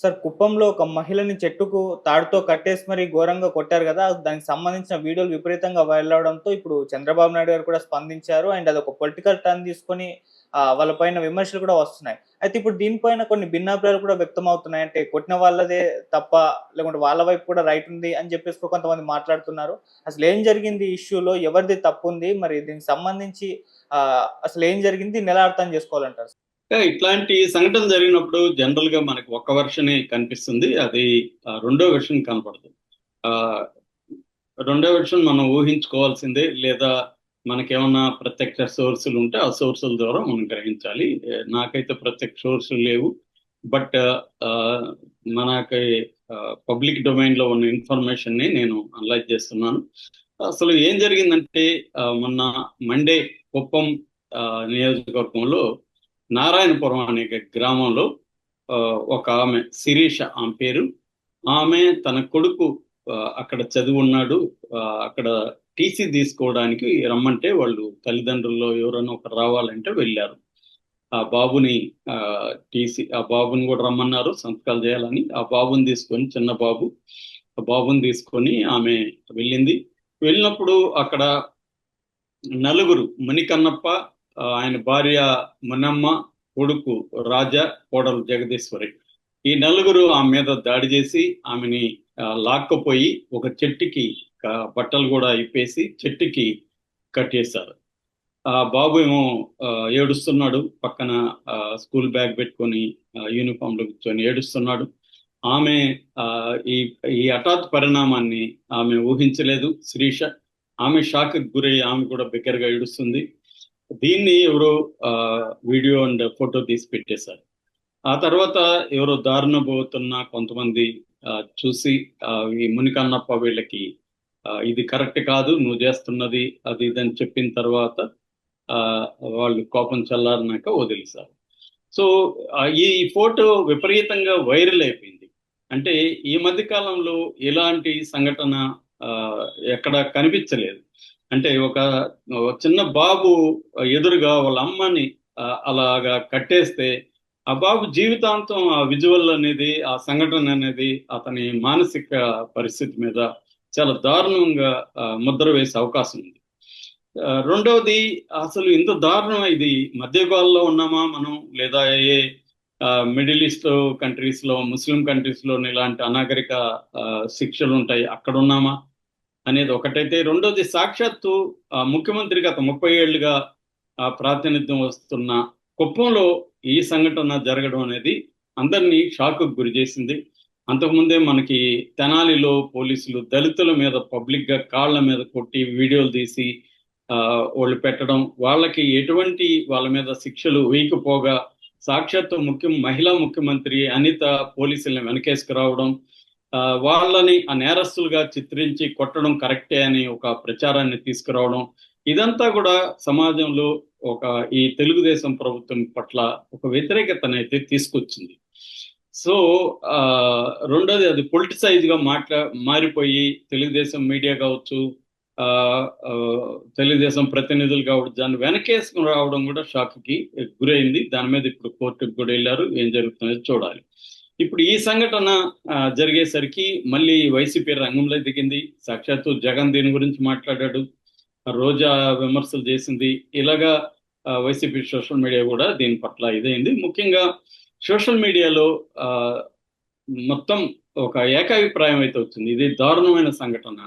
Sir కుప్పంలో ఒక మహిళని చెట్టుకు తాడుతో కట్టేసి మరి ఘోరంగా కొట్టారు గదా! దానికి సంబంధించిన వీడియోలు విపరీతంగా వైరల్ అవ్వడంతో ఇప్పుడు చంద్రబాబు నాయుడు గారు కూడా స్పందించారు. అండ్ అదొక పొలిటికల్ టర్న్ తీసుకొని వాళ్ళ పైన విమర్శలు కూడా వస్తున్నాయి. అయితే ఇప్పుడు దీనిపైన కొన్ని భిన్నాభిప్రాయాలు కూడా వ్యక్తమవుతున్నాయి. అంటే కొట్టిన వాళ్ళదే తప్ప, లేకుంటే వాళ్ళ వైపు కూడా రైట్ ఉంది అని చెప్పేసి కూడా కొంతమంది మాట్లాడుతున్నారు. అసలేం జరిగింది ఈ ఇష్యూలో? ఎవరిది తప్పుంది? మరి దీనికి సంబంధించి అసలేం జరిగింది? దీన్నెలా అర్థం చేసుకోవాలంటారు? ఇట్లాంటి సంఘటన జరిగినప్పుడు జనరల్ గా మనకి ఒక్క వెర్షనే కనిపిస్తుంది. అది రెండో వెర్షన్ కనపడదు. ఆ రెండో వెర్షన్ మనం ఊహించుకోవాల్సిందే, లేదా మనకేమన్నా ప్రత్యక్ష సోర్సులు ఉంటే ఆ సోర్సుల ద్వారా మనం గ్రహించాలి. నాకైతే ప్రత్యక్ష సోర్సులు లేవు. బట్ మనకి పబ్లిక్ డొమైన్ లో ఉన్న ఇన్ఫర్మేషన్ ని నేను అనలైజ్ చేస్తున్నాను. అసలు ఏం జరిగిందంటే మొన్న మండే కుప్పం నియోజకవర్గంలో నారాయణపురం అనే గ్రామంలో ఒక ఆమె శిరీష ఆమె పేరు. ఆమె తన కొడుకు అక్కడ చదివి ఉన్నాడు. అక్కడ టీసీ తీసుకోవడానికి రమ్మంటే వాళ్ళు తల్లిదండ్రుల్లో ఎవరైనా ఒకరు రావాలంటే వెళ్ళారు. ఆ బాబుని ఆ బాబుని కూడా రమ్మన్నారు సంతకాలు చేయాలని. ఆ బాబుని తీసుకొని, చిన్న బాబు, ఆ బాబుని తీసుకొని ఆమె వెళ్ళింది. వెళ్ళినప్పుడు అక్కడ నలుగురు, మణికన్నప్ప, ఆయన భార్య మునమ్మ, కొడుకు రాజా, కోడలు జగదీశ్వరి, ఈ నలుగురు ఆమె మీద దాడి చేసి ఆమెని లాక్కపోయి ఒక చెట్టుకి బట్టలు కూడా ఇప్పేసి చెట్టుకి కట్టేశారు. ఆ బాబు ఏమో ఏడుస్తున్నాడు. పక్కన స్కూల్ బ్యాగ్ పెట్టుకొని యూనిఫామ్ లో కూర్చొని ఏడుస్తున్నాడు. ఆమె ఈ ఈ హఠాత్ పరిణామాన్ని ఆమె ఊహించలేదు. శిరీష ఆమె షాక్ గురై ఆమె కూడా బిగ్గరగా ఏడుస్తుంది. దీన్ని ఎవరో వీడియో అండ్ ఫోటో తీసి పెట్టేశారు. ఆ తర్వాత ఎవరో దారుణ పోతున్న కొంతమంది చూసి ఈ మునికన్నప్ప వీళ్ళకి ఇది కరెక్ట్ కాదు, నువ్వు చేస్తున్నది అది ఇదని చెప్పిన తర్వాత వాళ్ళు కోపం చల్లారినాక వదిలేశారు. సో ఈ ఫోటో విపరీతంగా వైరల్ అయిపోయింది. అంటే ఈ మధ్య కాలంలో ఇలాంటి సంఘటన ఎక్కడ కనిపించలేదు. అంటే ఒక చిన్న బాబు ఎదురుగా వాళ్ళ అమ్మని అలాగా కట్టేస్తే ఆ బాబు జీవితాంతం ఆ విజువల్ అనేది, ఆ సంఘటన అనేది అతని మానసిక పరిస్థితి మీద చాలా దారుణంగా ముద్ర వేసే అవకాశం ఉంది. రెండవది, అసలు ఇంత దారుణం ఇది మధ్యయుగాల్లో ఉన్నామా మనం, లేదా ఏ మిడిల్ ఈస్ట్ కంట్రీస్ లో, ముస్లిం కంట్రీస్ లో ఇలాంటి అనాగరిక శిక్షలు ఉంటాయి అక్కడ ఉన్నామా అనేది ఒకటైతే, రెండోది సాక్షాత్తు ముఖ్యమంత్రి గత 30 ఏళ్లుగా ప్రాతినిధ్యం వస్తున్న కుప్పంలో ఈ సంఘటన జరగడం అనేది అందరినీ షాక్ గురి చేసింది. అంతకుముందే మనకి తెనాలిలో పోలీసులు దళితుల మీద పబ్లిక్ గా కాళ్ల మీద కొట్టి వీడియోలు తీసి వాళ్ళు పెట్టడం, వాళ్ళకి ఎటువంటి వాళ్ళ మీద శిక్షలు వేయకపోగా సాక్షాత్తు మహిళా ముఖ్యమంత్రి అనిత పోలీసుల్ని వెనకేసుకురావడం, వాళ్ళని ఆ నేరస్తులుగా చిత్రించి కొట్టడం కరెక్టే అని ఒక ప్రచారాన్ని తీసుకురావడం, ఇదంతా కూడా సమాజంలో ఈ తెలుగుదేశం ప్రభుత్వం పట్ల ఒక వ్యతిరేకతనైతే తీసుకొచ్చింది. సో రెండోది, అది పొలిటిసైజ్ గా మారిపోయి తెలుగుదేశం మీడియా కావచ్చు, తెలుగుదేశం ప్రతినిధులు కావచ్చు, దాన్ని వెనకేసుకుని రావడం కూడా షాక్ కి గురైంది. దాని మీద ఇప్పుడు కోర్టుకు కూడా వెళ్ళారు. ఏం జరుగుతుందో చూడాలి. ఇప్పుడు ఈ సంఘటన జరిగేసరికి మళ్ళీ వైసీపీ రంగంలో దిగింది. సాక్షాత్తు జగన్ దీని గురించి మాట్లాడాడు, రోజా విమర్శలు చేసింది. ఇలాగా వైసీపీ సోషల్ మీడియా కూడా దీని పట్ల ఇదైంది. ముఖ్యంగా సోషల్ మీడియాలో మొత్తం ఒక ఏకాభిప్రాయం అయితే వచ్చింది, ఇది దారుణమైన సంఘటన.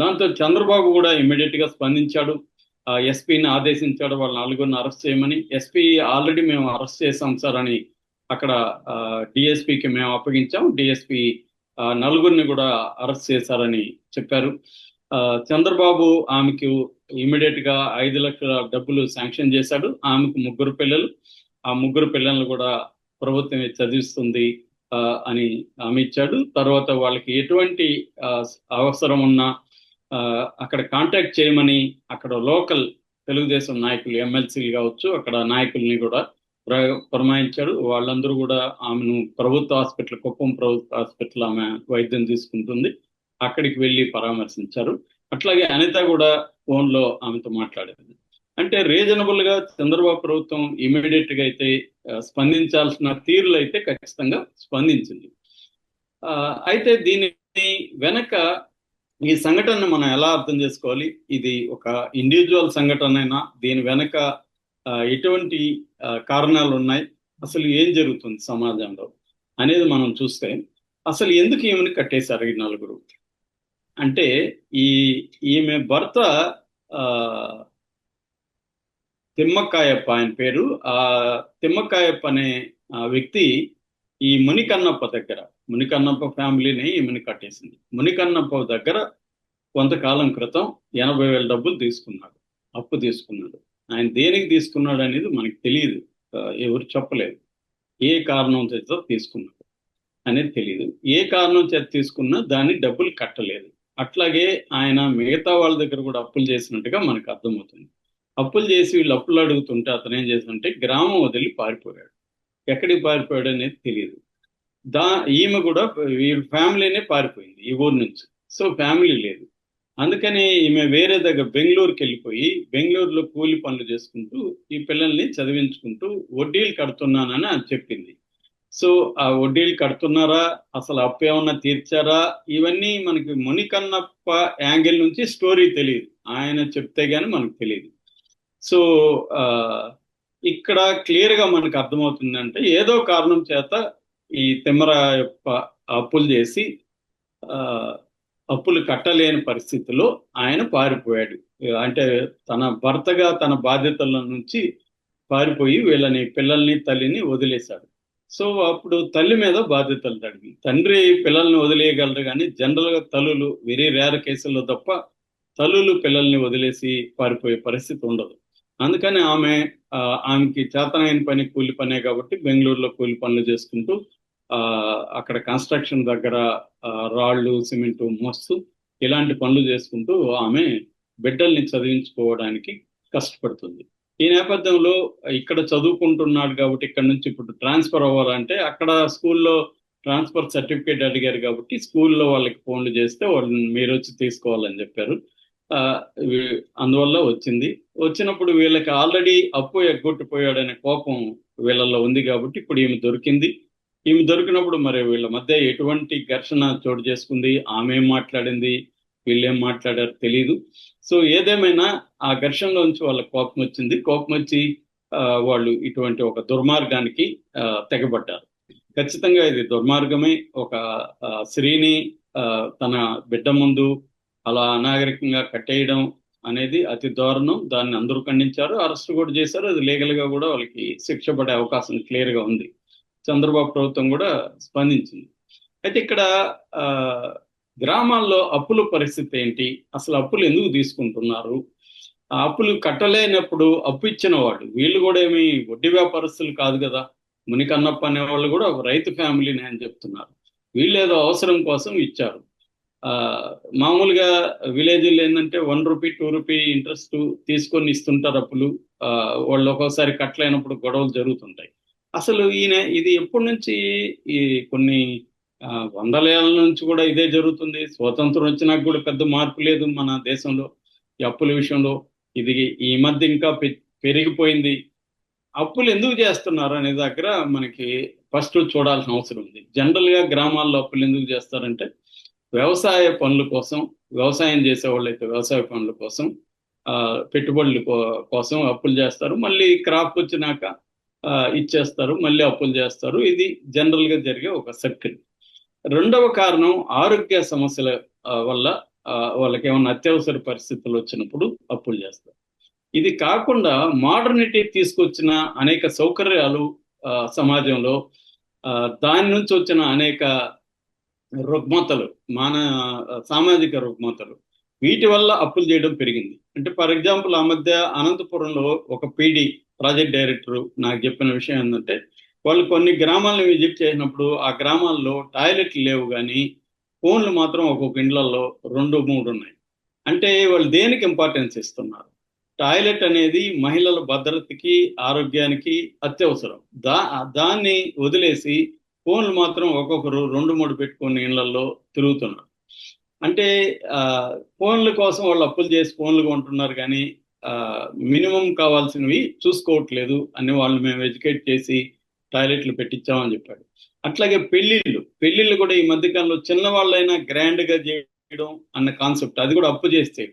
దాంతో చంద్రబాబు కూడా ఇమ్మీడియట్ గా స్పందించాడు. ఎస్పీని ఆదేశించాడు వాళ్ళ నలుగురిని అరెస్ట్ చేయమని. ఎస్పీ ఆల్రెడీ మేము అరెస్ట్ చేసాం సార్ అని అక్కడ డిఎస్పీకి మేము అప్పగించాం. డిఎస్పీ నలుగురిని కూడా అరెస్ట్ చేశారని చెప్పారు. చంద్రబాబు ఆమెకు ఇమ్మీడియట్ గా 5 లక్షల డబ్బులు శాంక్షన్ చేశాడు. ఆమెకు 3 పిల్లలు. ఆ 3 పిల్లలను కూడా ప్రభుత్వమే చదివిస్తుంది అని హామీ ఇచ్చాడు. తర్వాత వాళ్ళకి ఎటువంటి అవసరం ఉన్నా అక్కడ కాంటాక్ట్ చేయమని అక్కడ లోకల్ తెలుగుదేశం నాయకులు, ఎమ్మెల్సీలు కావచ్చు, అక్కడ నాయకుల్ని కూడా పురమాయించాడు. వాళ్ళందరూ కూడా ఆమెను కుప్పం ప్రభుత్వ హాస్పిటల్ ఆమె వైద్యం తీసుకుంటుంది, అక్కడికి వెళ్ళి పరామర్శించారు. అట్లాగే అనిత కూడా ఫోన్ లో ఆమెతో మాట్లాడింది. అంటే రీజనబుల్ గా చంద్రబాబు ప్రభుత్వం ఇమీడియట్ గా అయితే స్పందించాల్సిన తీరులో అయితే ఖచ్చితంగా స్పందించింది. అయితే దీని వెనక ఈ సంఘటనను మనం ఎలా అర్థం చేసుకోవాలి? ఇది ఒక ఇండివిజువల్ సంఘటనైనా దీని వెనక ఎటువంటి కారణాలు ఉన్నాయి, అసలు ఏం జరుగుతుంది సమాజంలో అనేది మనం చూస్తే, అసలు ఎందుకు ఈమెను కట్టేశారు ఈ నలుగురు అంటే, ఈ ఈమె భర్త ఆ తిమ్మక్కాయప్ప ఆయన పేరు. ఆ తిమ్మక్కాయప్ప అనే వ్యక్తి ఈ మునికన్నప్ప దగ్గర, మునికన్నప్ప ఫ్యామిలీని ఈమెను కట్టేసింది. మునికన్నప్ప దగ్గర కొంతకాలం క్రితం 80,000 డబ్బులు తీసుకున్నాడు, అప్పు తీసుకున్నాడు. ఆయన దేనికి తీసుకున్నాడు అనేది మనకి తెలియదు, ఎవరు చెప్పలేదు. ఏ కారణం చేత తీసుకున్నాడు అనేది తెలియదు. ఏ కారణం చేత తీసుకున్నా దాన్ని డబ్బులు కట్టలేదు. అట్లాగే ఆయన మిగతా వాళ్ళ దగ్గర కూడా అప్పులు చేసినట్టుగా మనకు అర్థమవుతుంది. అప్పులు చేసి వీళ్ళు అప్పులు అడుగుతుంటే అతను ఏం చేస్తుంటే గ్రామం వదిలి పారిపోయాడు. ఎక్కడికి పారిపోయాడు అనేది తెలియదు. ఈమె కూడా వీళ్ళ ఫ్యామిలీనే పారిపోయింది ఈ ఊరు నుంచి. సో ఫ్యామిలీ లేదు. అందుకని ఈమె వేరే దగ్గర బెంగళూరుకి వెళ్ళిపోయి బెంగళూరులో కూలి పనులు చేసుకుంటూ ఈ పిల్లల్ని చదివించుకుంటూ వడ్డీలు కడుతున్నానని అని చెప్పింది. సో ఆ వడ్డీలు కడుతున్నారా, అసలు అప్పు ఏమన్నా తీర్చారా, ఇవన్నీ మనకి మునికన్నప్ప యాంగిల్ నుంచి స్టోరీ తెలియదు. ఆయన చెప్తే గానీ మనకు తెలియదు. సో ఇక్కడ క్లియర్ గా మనకు అర్థమవుతుందంటే ఏదో కారణం చేత ఈ తిమ్మరాయప్ప అప్పులు చేసి అప్పులు కట్టలేని పరిస్థితిలో ఆయన పారిపోయాడు. అంటే తన భర్తగా తన బాధ్యతల నుంచి పారిపోయి వీళ్ళని పిల్లల్ని తల్లిని వదిలేశాడు. సో అప్పుడు తల్లి మీద బాధ్యతలు తడిగి, తండ్రి పిల్లల్ని వదిలేయగలరు కానీ జనరల్ గా తల్లులు వెరీ రేర్ కేసుల్లో తప్ప తల్లులు పిల్లల్ని వదిలేసి పారిపోయే పరిస్థితి ఉండదు. అందుకని ఆమెకి చేతనైన పని కూలి పనే కాబట్టి బెంగళూరులో కూలి పనులు చేసుకుంటూ అక్కడ కన్స్ట్రక్షన్ దగ్గర రాళ్ళు సిమెంటు మోస్తూ ఇలాంటి పనులు చేసుకుంటూ ఆమె బిడ్డల్ని చదివించుకోవడానికి కష్టపడుతుంది. ఈ నేపథ్యంలో ఇక్కడ చదువుకుంటున్నాడు కాబట్టి ఇక్కడ నుంచి ఇప్పుడు ట్రాన్స్ఫర్ అవ్వాలంటే అక్కడ స్కూల్లో ట్రాన్స్ఫర్ సర్టిఫికేట్ అడిగారు కాబట్టి స్కూల్లో వాళ్ళకి ఫోన్లు చేస్తే వాళ్ళని మీరు వచ్చి తీసుకోవాలని చెప్పారు. అందువల్ల వచ్చినప్పుడు వీళ్ళకి ఆల్రెడీ అప్పు ఎగ్గొట్టిపోయాడనే కోపం వీళ్ళల్లో ఉంది కాబట్టి ఇప్పుడు ఈమె దొరికింది. ఈమె దొరికినప్పుడు మరి వీళ్ళ మధ్య ఎటువంటి ఘర్షణ చోటు చేసుకుంది, ఆమె ఏం మాట్లాడింది, వీళ్ళేం మాట్లాడారు తెలియదు. సో ఏదేమైనా ఆ ఘర్షణలోంచి వాళ్ళకి కోపం వచ్చింది. కోపం వచ్చి వాళ్ళు ఇటువంటి ఒక దుర్మార్గానికి తెగబడ్డారు. ఖచ్చితంగా ఇది దుర్మార్గమే. ఒక స్త్రీని తన బిడ్డ ముందు అలా అనాగరికంగా కట్టేయడం అనేది అతి దారుణం. దాన్ని అందరూ ఖండించారు, అరెస్ట్ కూడా చేశారు. అది లీగల్ గా కూడా వాళ్ళకి శిక్ష పడే అవకాశం క్లియర్ గా ఉంది. చంద్రబాబు ప్రభుత్వం కూడా స్పందించింది. అయితే ఇక్కడ గ్రామాల్లో అప్పుల పరిస్థితి ఏంటి, అసలు అప్పులు ఎందుకు తీసుకుంటున్నారు, ఆ అప్పులు కట్టలేనప్పుడు అప్పు ఇచ్చిన వాళ్ళు వీళ్ళు కూడా ఏమి వడ్డీ వ్యాపారస్తులు కాదు కదా. మునికన్నప్ప అనే వాళ్ళు కూడా ఒక రైతు ఫ్యామిలీని అని చెప్తున్నారు. వీళ్ళు ఏదో అవసరం కోసం ఇచ్చారు. మామూలుగా విలేజ్లో ఏంటంటే 1 రూపీ 2 రూపీ ఇంట్రెస్ట్ తీసుకొని ఇస్తుంటారు అప్పులు. వాళ్ళు ఒక్కోసారి కట్టలేనప్పుడు గొడవలు జరుగుతుంటాయి. అసలు ఇది ఎప్పటి నుంచి, ఈ కొన్ని వందల ఏళ్ళ నుంచి కూడా ఇదే జరుగుతుంది. స్వాతంత్రం వచ్చినాక కూడా పెద్ద మార్పు లేదు మన దేశంలో ఈ అప్పుల విషయంలో. ఇది ఈ మధ్య ఇంకా పెరిగిపోయింది. అప్పులు ఎందుకు చేస్తున్నారు అనే దగ్గర మనకి ఫస్ట్ చూడాల్సిన అవసరం ఉంది. జనరల్ గా గ్రామాల్లో అప్పులు ఎందుకు చేస్తారంటే వ్యవసాయ పనుల కోసం, వ్యవసాయం చేసే వాళ్ళు అయితే వ్యవసాయ పనుల కోసం, పెట్టుబడుల కోసం అప్పులు చేస్తారు. మళ్ళీ క్రాప్ వచ్చినాక ఇచ్చేస్తారు, మళ్ళీ అప్పులు చేస్తారు. ఇది జనరల్ గా జరిగే ఒక సర్కిల్. రెండవ కారణం ఆరోగ్య సమస్యల వల్ల వాళ్ళకి ఏమైనా అత్యవసర పరిస్థితులు వచ్చినప్పుడు అప్పులు చేస్తారు. ఇది కాకుండా మోడర్నిటీ తీసుకొచ్చిన అనేక సౌకర్యాలు సమాజంలో, దాని నుంచి వచ్చిన అనేక రుగ్మతలు, సామాజిక రుగ్మతలు, వీటి వల్ల అప్పులు చేయడం పెరిగింది. అంటే ఫర్ ఎగ్జాంపుల్ ఆ మధ్య అనంతపురంలో ఒక పీడి ప్రాజెక్ట్ డైరెక్టర్ నాకు చెప్పిన విషయం ఏంటంటే, వాళ్ళు కొన్ని గ్రామాలను విజిట్ చేసినప్పుడు ఆ గ్రామాల్లో టాయిలెట్లు లేవు కానీ ఫోన్లు మాత్రం ఒక్కొక్క ఇండ్లలో 2-3 ఉన్నాయి. అంటే వాళ్ళు దేనికి ఇంపార్టెన్స్ ఇస్తున్నారు? టాయిలెట్ అనేది మహిళల భద్రతకి ఆరోగ్యానికి అత్యవసరం. దాన్ని వదిలేసి ఫోన్లు మాత్రం ఒక్కొక్కరు 2-3 పెట్టుకుని ఇళ్లలో తిరుగుతున్నారు. అంటే ఫోన్ల కోసం వాళ్ళు అప్పులు చేసి ఫోన్లు కొంటున్నారు కానీ మినిమం కావాల్సినవి చూసుకోవట్లేదు అని వాళ్ళు మేము ఎడ్యుకేట్ చేసి టాయిలెట్లు పెట్టించామని చెప్పాడు. అట్లాగే పెళ్లిళ్ళు కూడా ఈ మధ్యకాలంలో చిన్నవాళ్ళైనా గ్రాండ్ గా చేయడం అన్న కాన్సెప్ట్, అది కూడా అప్పు చేస్తే.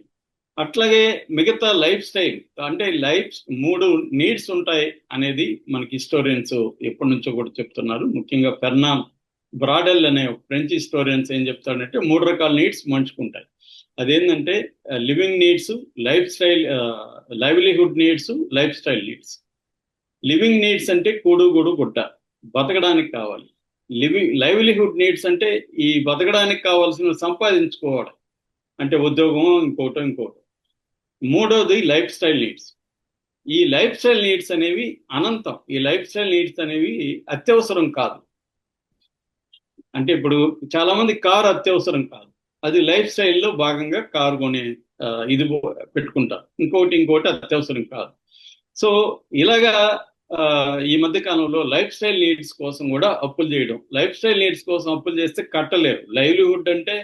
అట్లాగే మిగతా లైఫ్ స్టైల్, అంటే లైఫ్ 3 నీడ్స్ ఉంటాయి అనేది మనకి హిస్టోరియన్స్ ఎప్పటి నుంచో కూడా చెప్తున్నారు. ముఖ్యంగా ఫెర్నాన్ బ్రాడెల్ అనే ఫ్రెంచ్ హిస్టోరియన్స్ ఏం చెప్తాడంటే 3 రకాల నీడ్స్ మనిషికి ఉంటాయి. అదేంటంటే living needs, life style, livelihood needs, life style needs. Living needs అంటే కూడు గూడు గుడ్డ, బతకడానికి కావాలి. లైవ్లీహుడ్ నీడ్స్ అంటే ఈ బతకడానికి కావాల్సిన సంపాదించుకోవడం, అంటే ఉద్యోగం, ఇంకోటో. మూడోది లైఫ్ స్టైల్ నీడ్స్. ఈ లైఫ్ స్టైల్ నీడ్స్ అనేవి అనంతం. ఈ లైఫ్ స్టైల్ నీడ్స్ అనేవి అత్యవసరం కాదు. అంటే ఇప్పుడు చాలా మంది కారు అత్యవసరం కాదు, అది లైఫ్ స్టైల్లో భాగంగా కారు కొనే ఇది పెట్టుకుంటారు. ఇంకోటి అత్యవసరం కాదు. సో ఇలాగా ఈ మధ్య కాలంలో లైఫ్ స్టైల్ నీడ్స్ కోసం కూడా అప్పులు చేయడం. లైఫ్ స్టైల్ నీడ్స్ కోసం అప్పులు చేస్తే కట్టలేరు. లైవ్లీహుడ్ అంటే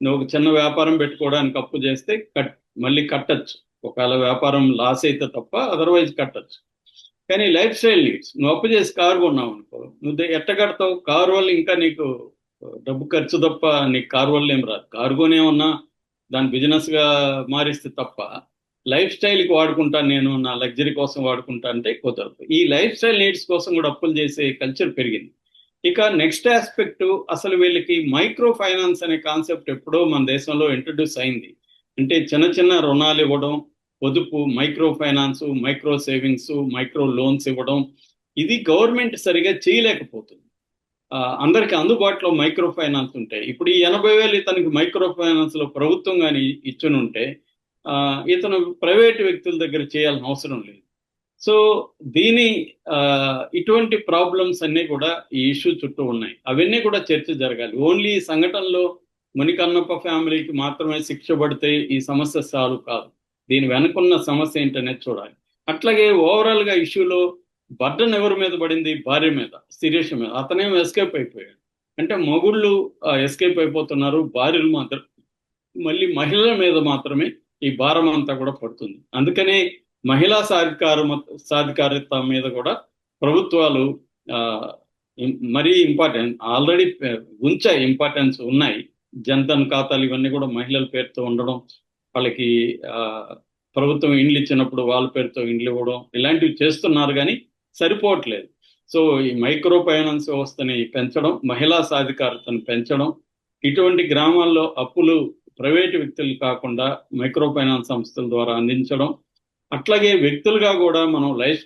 నువ్వు ఒక చిన్న వ్యాపారం పెట్టుకోవడానికి అప్పు చేస్తే మళ్ళీ కట్టచ్చు, ఒకవేళ వ్యాపారం లాస్ అయితే తప్ప, అదర్వైజ్ కట్టచ్చు. కానీ లైఫ్ స్టైల్ నీడ్స్, నువ్వు అప్పు చేసి కారు కొన్నావు అనుకో, నువ్వు ఎట్ట కడతావు? కారు వల్ల ఇంకా నీకు డబ్బు ఖర్చు తప్ప నీకు కారు వల్ల ఏం రాదు. కారు కొనే ఉన్నా దాని బిజినెస్ గా మారిస్తే తప్ప లైఫ్ స్టైల్కి వాడుకుంటాను, నేను నా లగ్జరీ కోసం వాడుకుంటా అంటే కుదరదు. ఈ లైఫ్ స్టైల్ నీడ్స్ కోసం కూడా అప్పులు చేసే కల్చర్ పెరిగింది. ఇక నెక్స్ట్ ఆస్పెక్ట్, అసలు వీళ్ళకి మైక్రో ఫైనాన్స్ అనే కాన్సెప్ట్ ఎప్పుడో మన దేశంలో ఇంట్రడ్యూస్ అయింది. అంటే చిన్న చిన్న రుణాలు ఇవ్వడం, పొదుపు, micro finance, micro savings, micro loans ఇవ్వడం, ఇది గవర్నమెంట్ సరిగా చేయలేకపోతుంది. అందరికి అందుబాటులో మైక్రో ఫైనాన్స్ ఉంటాయి. ఇప్పుడు ఈ 80,000 ఇతనికి మైక్రో ఫైనాన్స్ లో ప్రభుత్వం కానీ ఇచ్చునుంటే ఇతను ప్రైవేట్ వ్యక్తుల దగ్గర చేయాల్సిన అవసరం లేదు. సో ఇటువంటి ప్రాబ్లమ్స్ అన్నీ కూడా ఈ ఇష్యూ చుట్టూ ఉన్నాయి. అవన్నీ కూడా చర్చ జరగాలి. ఓన్లీ సంఘటనలో మునికన్నప్ప ఫ్యామిలీకి మాత్రమే శిక్ష పడితే ఈ సమస్య సాల్వ్ కాదు. దీని వెనుకున్న సమస్య ఏంటనేది చూడాలి. అట్లాగే ఓవరాల్ గా ఇష్యూలో బర్డన్ ఎవరి మీద పడింది? భార్య మీద, శిరీష మీద. అతనేమో ఎస్కేప్ అయిపోయాడు. అంటే మొగుళ్ళు ఎస్కేప్ అయిపోతున్నారు, భార్యలు మాత్రం మళ్ళీ మహిళల మీద మాత్రమే ఈ భారం అంతా కూడా పడుతుంది. అందుకనే మహిళా సాధికారిత మీద కూడా ప్రభుత్వాలు మరీ ఇంపార్టెంట్, ఆల్రెడీ ఇంపార్టెన్స్ ఉన్నాయి. జన్ధన్ ఖాతాలు ఇవన్నీ కూడా మహిళల పేరుతో ఉండడం, వాళ్ళకి ప్రభుత్వం ఇండ్లు ఇచ్చినప్పుడు వాళ్ళ పేరుతో ఇండ్లు ఇవ్వడం, ఇలాంటివి చేస్తున్నారు కానీ సరిపోవట్లేదు. సో ఈ మైక్రో ఫైనాన్స్ వ్యవస్థని పెంచడం, మహిళా సాధికారతను పెంచడం, ఇటువంటి గ్రామాల్లో అప్పులు ప్రైవేటు వ్యక్తులు కాకుండా మైక్రో ఫైనాన్స్ సంస్థల ద్వారా అందించడం, అట్లాగే వ్యక్తులుగా కూడా మనం లైఫ్